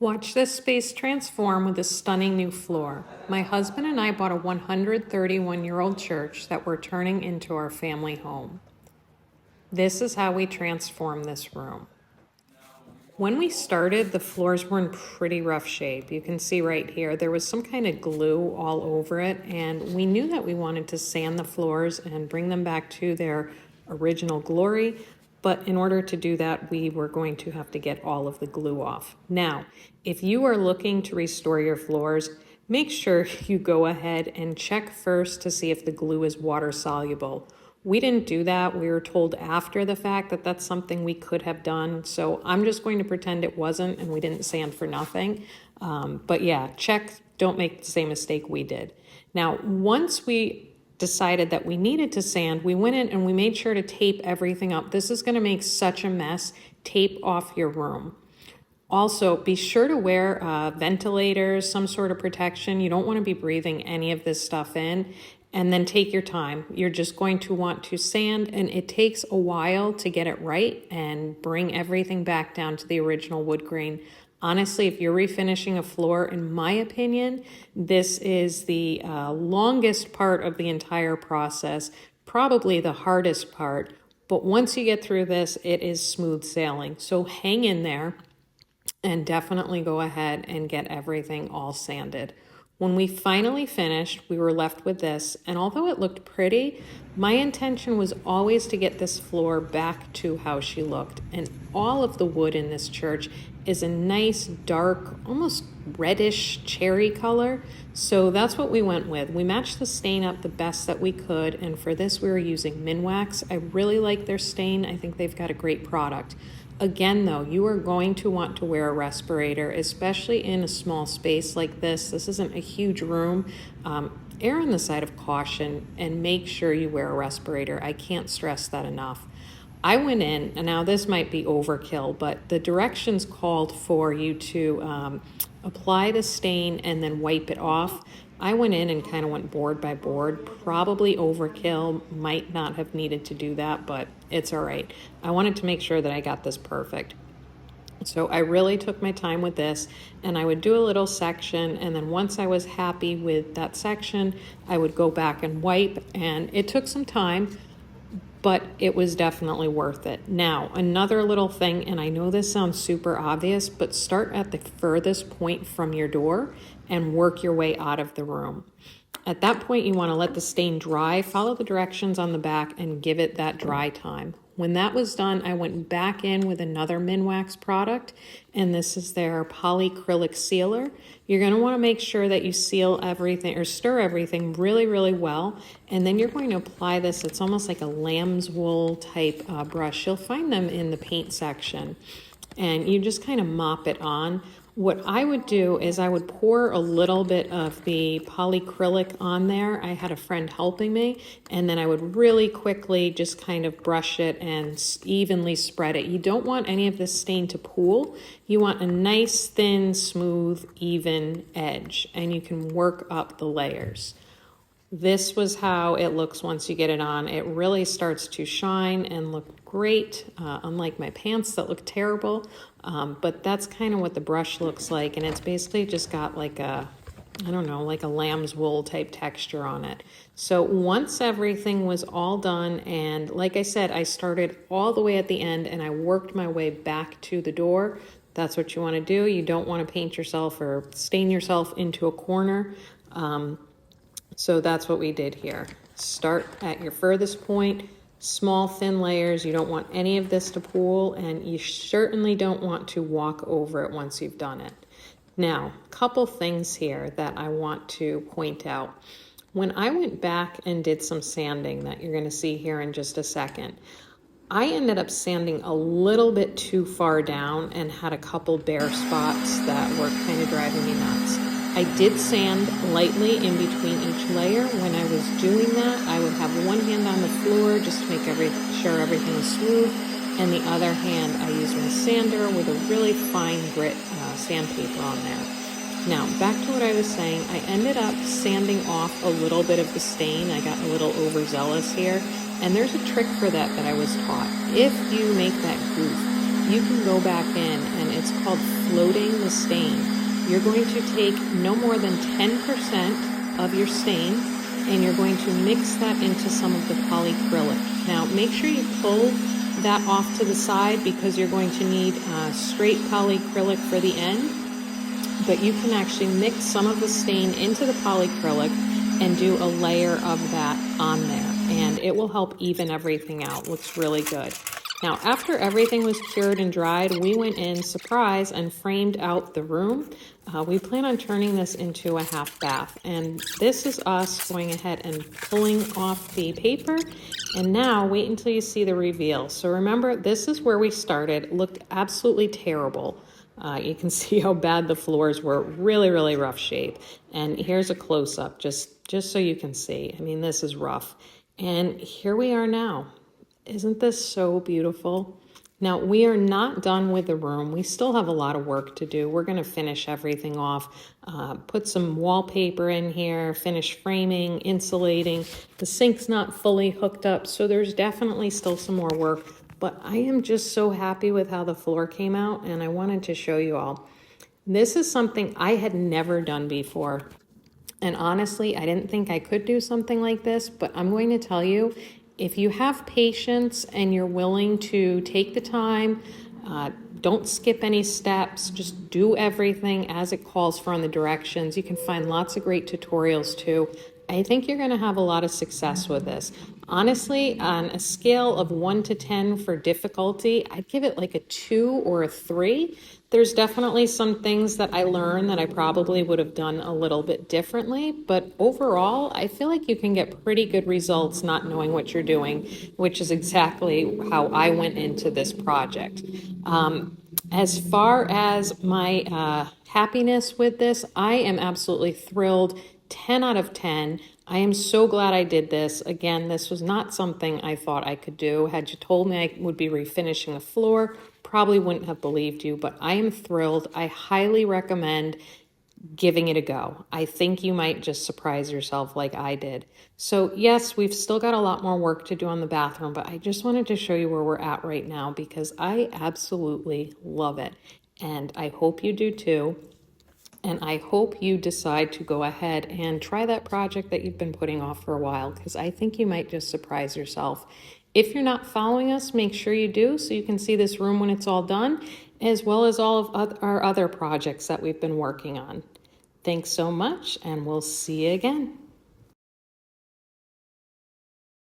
Watch this space transform with a stunning new floor. My husband and I bought a 131-year-old church that we're turning into our family home. This is how we transform this room. When we started, the floors were in pretty rough shape. You can see right here, there was some kind of glue all over it, and we knew that we wanted to sand the floors and bring them back to their original glory. But in order to do that, we were going to have to get all of the glue off. Now, if you are looking to restore your floors, make sure you go ahead and check first to see if the glue is water soluble. We didn't do that. We were told after the fact that that's something we could have done. So I'm just going to pretend it wasn't and we didn't sand for nothing. But yeah, check, don't make the same mistake we did. Now, once we decided that we needed to sand, we went in and we made sure to tape everything up. This is going to make such a mess. Tape off your room. Also, be sure to wear ventilators, some sort of protection. You don't want to be breathing any of this stuff in. And then take your time. You're just going to want to sand, and it takes a while to get it right and bring everything back down to the original wood grain. Honestly, if you're refinishing a floor, in my opinion, this is the longest part of the entire process, probably the hardest part. But once you get through this, it is smooth sailing. So hang in there and definitely go ahead and get everything all sanded. When we finally finished, we were left with this, and although it looked pretty, my intention was always to get this floor back to how she looked. And all of the wood in this church is a nice, dark, almost reddish cherry color. So that's what we went with. We matched the stain up the best that we could, and for this we were using Minwax. I really like their stain. I think they've got a great product. Again, though, you are going to want to wear a respirator, especially in a small space like this. This isn't a huge room. Err on the side of caution and make sure you wear a respirator. I can't stress that enough. I went in, and now this might be overkill, but the directions called for you to apply the stain and then wipe it off. I went in and kind of went board by board, probably overkill, might not have needed to do that, but it's all right. I wanted to make sure that I got this perfect. So I really took my time with this, and I would do a little section, and then once I was happy with that section, I would go back and wipe, and it took some time, but it was definitely worth it. Now, another little thing, and I know this sounds super obvious, but start at the furthest point from your door and work your way out of the room. At that point, you want to let the stain dry, follow the directions on the back, and give it that dry time. When that was done, I went back in with another Minwax product, and this is their polyacrylic sealer. You're going to want to make sure that you seal everything or stir everything really, really well, and then you're going to apply this. It's almost like a lamb's wool type brush. You'll find them in the paint section, and you just kind of mop it on. What I would do is I would pour a little bit of the polyacrylic on there. I had a friend helping me, and then I would really quickly just kind of brush it and evenly spread it. You don't want any of this stain to pool. You want a nice, thin, smooth, even edge, and you can work up the layers. This was how it looks once you get it on. It really starts to shine and look great, unlike my pants that look terrible. But that's kind of what the brush looks like, and it's basically just got like a, I don't know, like a lamb's wool type texture on it. So once everything was all done, and like I said, I started all the way at the end and I worked my way back to the door. That's what you want to do. You don't want to paint yourself or stain yourself into a corner. So that's what we did here. Start at your furthest point, small thin layers. You don't want any of this to pool, and you certainly don't want to walk over it once you've done it. Now, a couple things here that I want to point out. When I went back and did some sanding that you're going to see here in just a second, I ended up sanding a little bit too far down and had a couple bare spots that were kind of driving me nuts. I did sand lightly in between each layer. When I was doing that, I would have one hand on the floor just to make sure everything was smooth, and the other hand I used my sander with a really fine grit sandpaper on there. Now, back to what I was saying, I ended up sanding off a little bit of the stain. I got a little overzealous here, and there's a trick for that I was taught. If you make that goof, you can go back in, and it's called floating the stain. You're going to take no more than 10% of your stain, and you're going to mix that into some of the polyacrylic. Now, make sure you pull that off to the side because you're going to need straight polyacrylic for the end. But you can actually mix some of the stain into the polyacrylic and do a layer of that on there, and it will help even everything out. Looks really good. Now, after everything was cured and dried, we went in, surprise, and framed out the room. We plan on turning this into a half bath, and this is us going ahead and pulling off the paper. And now wait until you see the reveal. So remember, this is where we started. It looked absolutely terrible. You can see how bad the floors were, really, really rough shape. And here's a close-up, just so you can see. I mean, this is rough. And here we are now. Isn't this so beautiful? Now, we are not done with the room. We still have a lot of work to do. We're going to finish everything off, put some wallpaper in here, finish framing, insulating. The sink's not fully hooked up, so there's definitely still some more work. But I am just so happy with how the floor came out, and I wanted to show you all. This is something I had never done before. And honestly, I didn't think I could do something like this, but I'm going to tell you, if you have patience and you're willing to take the time, don't skip any steps, just do everything as it calls for on the directions. You can find lots of great tutorials too. I think you're going to have a lot of success with this. Honestly, on a scale of 1 to 10 for difficulty, I'd give it like a 2 or a 3. There's definitely some things that I learned that I probably would have done a little bit differently, but overall, I feel like you can get pretty good results not knowing what you're doing, which is exactly how I went into this project. As far as my happiness with this, I am absolutely thrilled. 10 out of 10. I am so glad I did this. Again, this was not something I thought I could do. Had you told me I would be refinishing a floor, probably wouldn't have believed you, but I am thrilled. I highly recommend giving it a go. I think you might just surprise yourself like I did. So yes, we've still got a lot more work to do on the bathroom, but I just wanted to show you where we're at right now because I absolutely love it. And I hope you do too. And I hope you decide to go ahead and try that project that you've been putting off for a while, because I think you might just surprise yourself. If you're not following us, make sure you do so you can see this room when it's all done, as well as all of our other projects that we've been working on. Thanks so much, and we'll see you again.